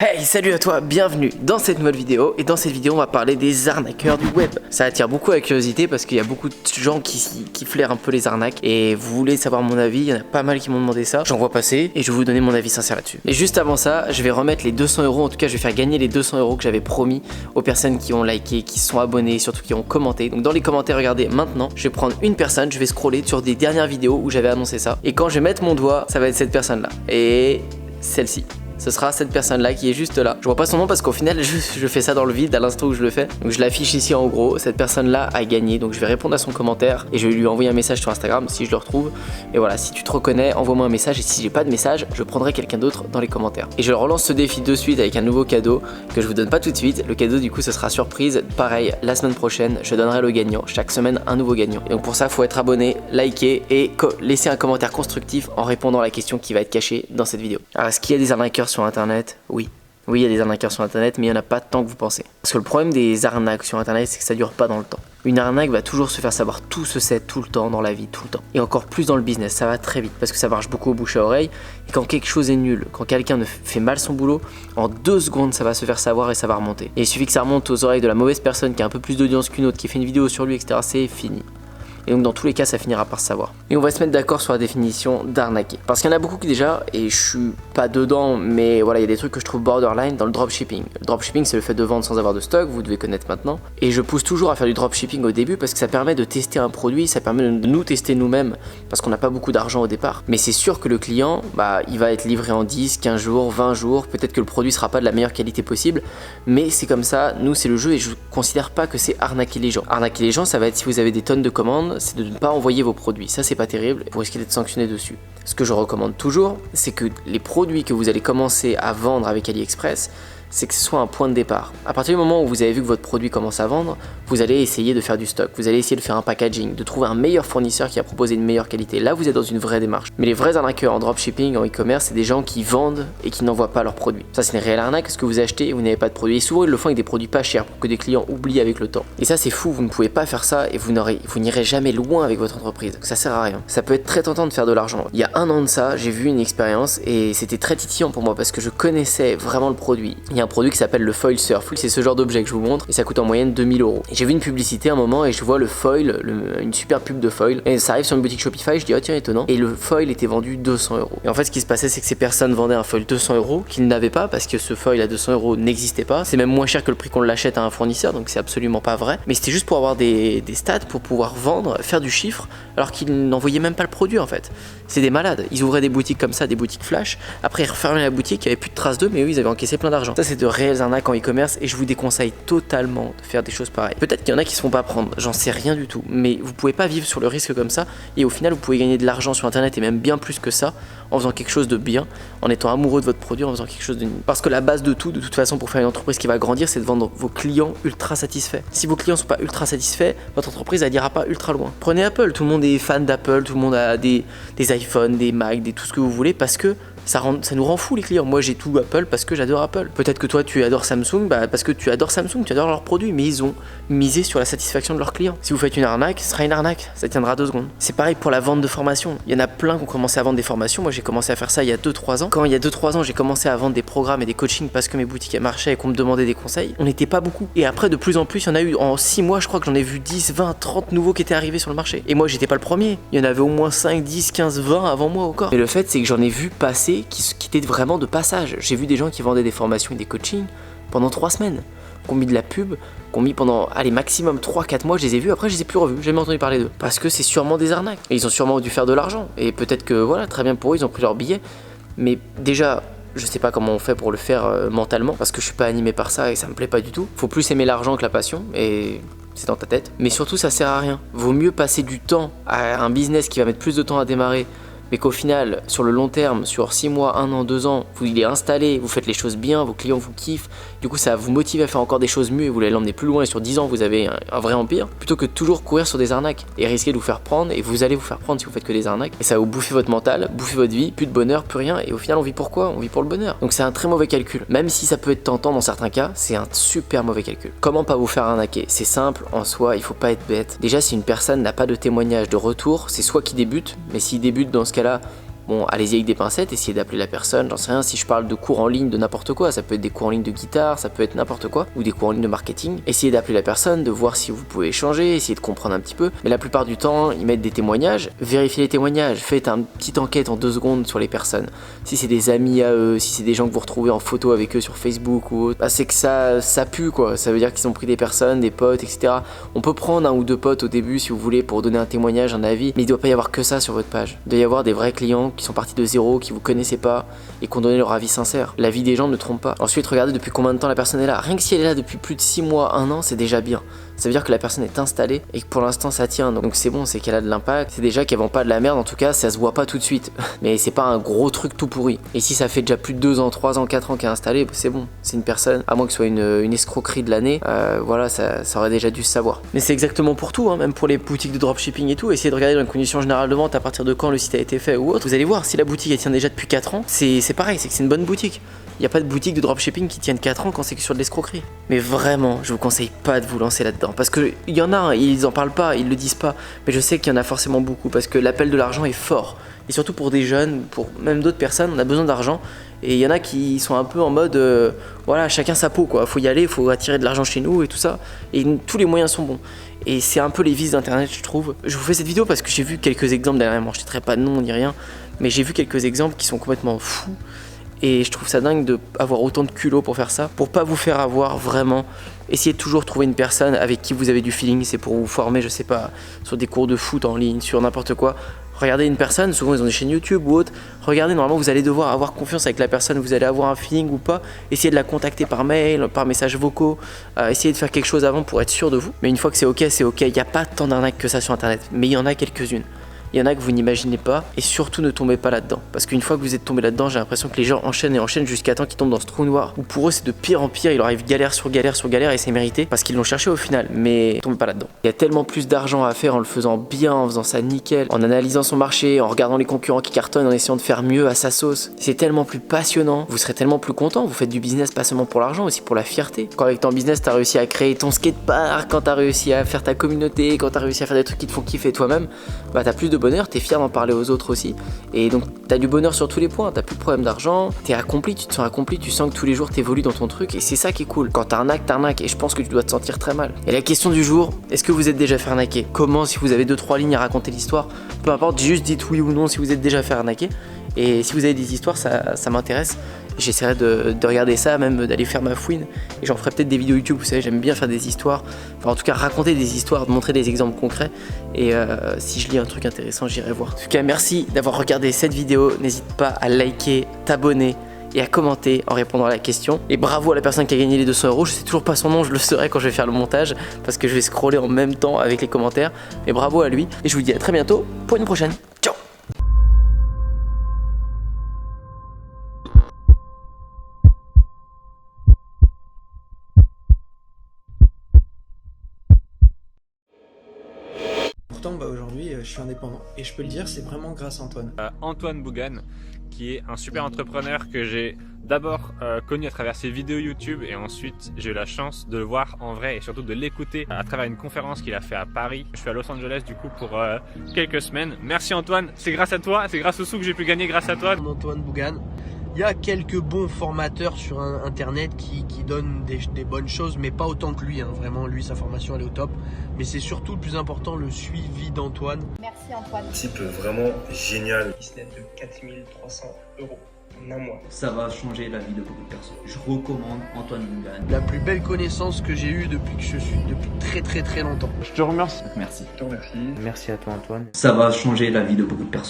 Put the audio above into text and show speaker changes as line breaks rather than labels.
Hey, salut à toi, bienvenue dans cette nouvelle vidéo. Et dans cette vidéo on va parler des arnaqueurs du web. Ça attire beaucoup la curiosité parce qu'il y a beaucoup de gens qui flairent un peu les arnaques. Et vous voulez savoir mon avis, il y en a pas mal qui m'ont demandé ça. J'en vois passer et je vais vous donner mon avis sincère là-dessus. Et juste avant ça, je vais remettre les 200 €, en tout cas je vais faire gagner les 200 € que j'avais promis aux personnes qui ont liké, qui sont abonnées, surtout qui ont commenté. Donc dans les commentaires, regardez maintenant, je vais prendre une personne, je vais scroller sur des dernières vidéos où j'avais annoncé ça. Et quand je vais mettre mon doigt, ça va être cette personne là. Et celle-ci. Ce sera cette personne là qui est juste là. Je vois pas son nom parce qu'au final je fais ça dans le vide à l'instant où je le fais. Donc je l'affiche ici en gros. Cette personne là a gagné. Donc je vais répondre à son commentaire et je vais lui envoyer un message sur Instagram si je le retrouve. Et voilà, si tu te reconnais, envoie-moi un message. Et si j'ai pas de message, je prendrai quelqu'un d'autre dans les commentaires. Et je relance ce défi de suite avec un nouveau cadeau que je vous donne pas tout de suite. Le cadeau du coup ce sera surprise. Pareil, la semaine prochaine je donnerai le gagnant. Chaque semaine un nouveau gagnant. Et donc pour ça faut être abonné, liker et laisser un commentaire constructif en répondant à la question qui va être cachée dans cette vidéo. Alors est-ce qu'il y a des arnaqueurs sur internet? Oui. Oui, il y a des arnaqueurs sur internet, mais il n'y en a pas tant que vous pensez. Parce que le problème des arnaques sur internet, c'est que ça dure pas dans le temps. Une arnaque va toujours se faire savoir, tout se sait tout le temps dans la vie, tout le temps. Et encore plus dans le business, ça va très vite parce que ça marche beaucoup au bouche à oreille. Et quand quelque chose est nul, quand quelqu'un ne fait mal son boulot, en 2 secondes ça va se faire savoir et ça va remonter. Et il suffit que ça remonte aux oreilles de la mauvaise personne qui a un peu plus d'audience qu'une autre, qui fait une vidéo sur lui, etc. C'est fini. Et donc dans tous les cas ça finira par se savoir. Et on va se mettre d'accord sur la définition d'arnaquer. Parce qu'il y en a beaucoup qui déjà, et je suis pas dedans, mais voilà, il y a des trucs que je trouve borderline dans le dropshipping. Le dropshipping c'est le fait de vendre sans avoir de stock, vous devez connaître maintenant. Et je pousse toujours à faire du dropshipping au début parce que ça permet de tester un produit, ça permet de nous tester nous-mêmes parce qu'on n'a pas beaucoup d'argent au départ. Mais c'est sûr que le client, il va être livré en 10, 15 jours, 20 jours, peut-être que le produit sera pas de la meilleure qualité possible, mais c'est comme ça, nous c'est le jeu et je considère pas que c'est arnaquer les gens. Arnaquer les gens ça va être si vous avez des tonnes de commandes, c'est de ne pas envoyer vos produits. Ça, c'est pas terrible, vous risquez d'être sanctionné dessus. Ce que je recommande toujours, c'est que les produits que vous allez commencer à vendre avec AliExpress, c'est que ce soit un point de départ. À partir du moment où vous avez vu que votre produit commence à vendre, vous allez essayer de faire du stock, vous allez essayer de faire un packaging, de trouver un meilleur fournisseur qui a proposé une meilleure qualité. Là, vous êtes dans une vraie démarche. Mais les vrais arnaqueurs en dropshipping, en e-commerce, c'est des gens qui vendent et qui n'envoient pas leurs produits. Ça, c'est une réelle arnaque parce que vous achetez et vous n'avez pas de produits. Et souvent, ils le font avec des produits pas chers pour que des clients oublient avec le temps. Et ça, c'est fou, vous ne pouvez pas faire ça et vous n'irez jamais loin avec votre entreprise. Ça sert à rien. Ça peut être très tentant de faire de l'argent. Il y a 1 an de ça, j'ai vu une expérience et c'était très titillant pour moi parce que je connaissais vraiment le produit. Il y a un produit qui s'appelle le foil surf. C'est ce genre d'objet que je vous montre et ça coûte en moyenne 2000 €. J'ai vu une publicité à un moment et je vois le foil, une super pub de foil et ça arrive sur une boutique Shopify, je dis oh tiens étonnant, et le foil était vendu 200 €. Et en fait ce qui se passait c'est que ces personnes vendaient un foil 200 € qu'ils n'avaient pas parce que ce foil à 200 € n'existait pas. C'est même moins cher que le prix qu'on l'achète à un fournisseur, donc c'est absolument pas vrai. Mais c'était juste pour avoir des stats, pour pouvoir vendre, faire du chiffre alors qu'ils n'envoyaient même pas le produit en fait. C'est des malades. Ils ouvraient des boutiques comme ça, des boutiques flash, après ils refermaient la boutique, il n'y avait plus de traces d'eux, mais eux ils avaient encaissé plein d'argent. Ça c'est de réelles arnaques en e-commerce et je vous déconseille totalement de faire des choses pareilles. Peut-être qu'il y en a qui se font pas prendre, j'en sais rien du tout, mais vous pouvez pas vivre sur le risque comme ça et au final vous pouvez gagner de l'argent sur internet et même bien plus que ça en faisant quelque chose de bien, en étant amoureux de votre produit, en faisant quelque chose de nul. Parce que la base de tout, de toute façon, pour faire une entreprise qui va grandir, c'est de vendre vos clients ultra satisfaits. Si vos clients sont pas ultra satisfaits, votre entreprise elle ira pas ultra loin. Prenez Apple, tout le monde est fan d'Apple, tout le monde a des iPhones, des Mac, tout ce que vous voulez parce que ça nous rend fou les clients. Moi j'ai tout Apple parce que j'adore Apple. Peut-être que toi tu adores Samsung parce que tu adores Samsung, tu adores leurs produits, mais ils ont misé sur la satisfaction de leurs clients. Si vous faites une arnaque, ce sera une arnaque, ça tiendra 2 secondes. C'est pareil pour la vente de formation. Il y en a plein qui ont commencé à vendre des formations. Moi j'ai commencé à faire ça il y a 2-3 ans. Quand il y a 2-3 ans j'ai commencé à vendre des programmes et des coachings parce que mes boutiques marchaient et qu'on me demandait des conseils, on n'était pas beaucoup. Et après de plus en plus, il y en a eu en 6 mois, je crois que j'en ai vu 10, 20, 30 nouveaux qui étaient arrivés sur le marché. Et moi j'étais pas le premier. Il y en avait au moins 5, 10, 15, 20 avant moi encore. Et le fait c'est que j'en ai vu passer qui étaient vraiment de passage. J'ai vu des gens qui vendaient des formations et des coachings pendant 3 semaines, qui ont mis de la pub, qui ont mis pendant, maximum 3-4 mois, je les ai vus, après je les ai plus revus, j'ai jamais entendu parler d'eux. Parce que c'est sûrement des arnaques. Et ils ont sûrement dû faire de l'argent. Et peut-être que voilà, très bien pour eux, ils ont pris leur billet. Mais déjà, je sais pas comment on fait pour le faire mentalement, parce que je suis pas animé par ça et ça me plaît pas du tout. Faut plus aimer l'argent que la passion, et c'est dans ta tête. Mais surtout, ça sert à rien. Vaut mieux passer du temps à un business qui va mettre plus de temps à démarrer, mais qu'au final, sur le long terme, sur 6 mois, 1 an, 2 ans, il est installé, vous faites les choses bien, vos clients vous kiffent, du coup ça vous motive à faire encore des choses mieux et vous allez l'emmener plus loin et sur 10 ans vous avez un vrai empire, plutôt que de toujours courir sur des arnaques et risquer de vous faire prendre, et vous allez vous faire prendre si vous faites que des arnaques, et ça va vous bouffer votre mental, bouffer votre vie, plus de bonheur, plus rien, et au final on vit pour quoi? On vit pour le bonheur. Donc c'est un très mauvais calcul, même si ça peut être tentant dans certains cas, c'est un super mauvais calcul. Comment pas vous faire arnaquer? C'est simple en soi, il faut pas être bête. Déjà si une personne n'a pas de témoignage de retour, c'est soit qu'il débute, mais s'il débute dans ce cas-là, bon, allez-y avec des pincettes, essayez d'appeler la personne, j'en sais rien, si je parle de cours en ligne de n'importe quoi, ça peut être des cours en ligne de guitare, ça peut être n'importe quoi, ou des cours en ligne de marketing, essayez d'appeler la personne, de voir si vous pouvez échanger, essayez de comprendre un petit peu, mais la plupart du temps, ils mettent des témoignages, vérifiez les témoignages, faites une petite enquête en 2 secondes sur les personnes, si c'est des amis à eux, si c'est des gens que vous retrouvez en photo avec eux sur Facebook ou autre, bah c'est que ça pue quoi, ça veut dire qu'ils ont pris des personnes, des potes, etc. On peut prendre 1 ou 2 potes au début si vous voulez pour donner un témoignage, un avis, mais il doit pas y avoir que ça sur votre page. Il doit y avoir des vrais clients qui sont partis de zéro, qui vous connaissaient pas et qui ont donné leur avis sincère. La vie des gens ne trompe pas. Ensuite, regardez depuis combien de temps la personne est là. Rien que si elle est là depuis plus de 6 mois, 1 an, c'est déjà bien. Ça veut dire que la personne est installée et que pour l'instant ça tient, donc c'est bon, c'est qu'elle a de l'impact, c'est déjà qu'elle vend pas de la merde, en tout cas ça se voit pas tout de suite, mais c'est pas un gros truc tout pourri. Et si ça fait déjà plus de 2 ans, 3 ans, 4 ans qu'elle est installée, c'est bon, c'est une personne, à moins que ce soit une escroquerie de l'année, voilà, ça aurait déjà dû se savoir. Mais c'est exactement pour tout, hein, même pour les boutiques de dropshipping et tout, essayez de regarder dans les conditions générales de vente à partir de quand le site a été fait ou autre, vous allez voir, si la boutique elle tient déjà depuis 4 ans, c'est pareil, c'est que c'est une bonne boutique. Il n'y a pas de boutique de dropshipping qui tienne 4 ans quand c'est que sur de l'escroquerie. Mais vraiment, je vous conseille pas de vous lancer là-dedans. Parce qu'il y en a, ils en parlent pas, ils le disent pas. Mais je sais qu'il y en a forcément beaucoup parce que l'appel de l'argent est fort. Et surtout pour des jeunes, pour même d'autres personnes, on a besoin d'argent. Et il y en a qui sont un peu en mode, voilà, chacun sa peau quoi. Faut y aller, faut attirer de l'argent chez nous et tout ça. Et tous les moyens sont bons. Et c'est un peu les vices d'internet, je trouve. Je vous fais cette vidéo parce que j'ai vu quelques exemples dernièrement. Je ne citerai pas de nom ni rien. Mais j'ai vu quelques exemples qui sont complètement fous. Et je trouve ça dingue d'avoir autant de culot pour faire ça, pour pas vous faire avoir vraiment. Essayez de toujours trouver une personne avec qui vous avez du feeling, c'est pour vous former, je sais pas, sur des cours de foot en ligne, sur n'importe quoi. Regardez une personne, souvent ils ont des chaînes YouTube ou autre, regardez, normalement vous allez devoir avoir confiance avec la personne, vous allez avoir un feeling ou pas, essayez de la contacter par mail, par messages vocaux, essayez de faire quelque chose avant pour être sûr de vous. Mais une fois que c'est ok, il n'y a pas tant d'arnaques que ça sur internet, mais il y en a quelques-unes. Il y en a que vous n'imaginez pas et surtout ne tombez pas là-dedans. Parce qu'une fois que vous êtes tombé là-dedans, j'ai l'impression que les gens enchaînent et enchaînent jusqu'à temps qu'ils tombent dans ce trou noir où pour eux c'est de pire en pire, il leur arrive galère sur galère sur galère et c'est mérité parce qu'ils l'ont cherché au final, mais tombez pas là-dedans. Il y a tellement plus d'argent à faire en le faisant bien, en faisant ça nickel, en analysant son marché, en regardant les concurrents qui cartonnent, en essayant de faire mieux à sa sauce. C'est tellement plus passionnant, vous serez tellement plus content, vous faites du business pas seulement pour l'argent, aussi pour la fierté. Quand avec ton business t'as réussi à créer ton skatepark, quand t'as réussi à faire ta communauté, quand t'as réussi à faire des trucs qui te font kiffer toi-même, bah t'as plus de bonheur, t'es fier d'en parler aux autres aussi. Et donc t'as du bonheur sur tous les points, t'as plus de problème d'argent, t'es accompli, tu te sens accompli, tu sens que tous les jours t'évolues dans ton truc et c'est ça qui est cool. Quand t'arnaques et je pense que tu dois te sentir très mal. Et la question du jour, est-ce que vous êtes déjà fait arnaquer? Comment, si vous avez 2-3 lignes à raconter l'histoire, peu importe, juste dites oui ou non si vous êtes déjà fait arnaquer. Et si vous avez des histoires, ça m'intéresse. J'essaierai de regarder ça, même d'aller faire ma fouine. Et j'en ferai peut-être des vidéos YouTube, vous savez, j'aime bien faire des histoires. Enfin, en tout cas, raconter des histoires, montrer des exemples concrets. Et si je lis un truc intéressant, j'irai voir. En tout cas, merci d'avoir regardé cette vidéo. N'hésite pas à liker, t'abonner et à commenter en répondant à la question. Et bravo à la personne qui a gagné les 200 €. Je sais toujours pas son nom, je le saurai quand je vais faire le montage parce que je vais scroller en même temps avec les commentaires. Mais bravo à lui. Et je vous dis à très bientôt pour une prochaine. Ciao!
Pourtant, aujourd'hui, je suis indépendant. Et je peux le dire, c'est vraiment grâce à Antoine.
Antoine Bougan, qui est un super entrepreneur que j'ai d'abord connu à travers ses vidéos YouTube et ensuite j'ai eu la chance de le voir en vrai et surtout de l'écouter à travers une conférence qu'il a fait à Paris. Je suis à Los Angeles du coup pour quelques semaines. Merci Antoine, c'est grâce à toi, c'est grâce aux sous que j'ai pu gagner grâce à toi.
Antoine Bougan. Il y a quelques bons formateurs sur internet qui donnent des bonnes choses, mais pas autant que lui, hein. Vraiment, lui, sa formation, elle est au top. Mais c'est surtout le plus important, le suivi d'Antoine.
Merci Antoine.
Un type vraiment génial.
Business de 4300 € en un mois.
Ça va changer la vie de beaucoup de personnes. Je recommande Antoine Bougan.
La plus belle connaissance que j'ai eue depuis que je suis, depuis très longtemps.
Je te remercie. Merci.
Je te remercie.
Merci à toi Antoine.
Ça va changer la vie de beaucoup de personnes.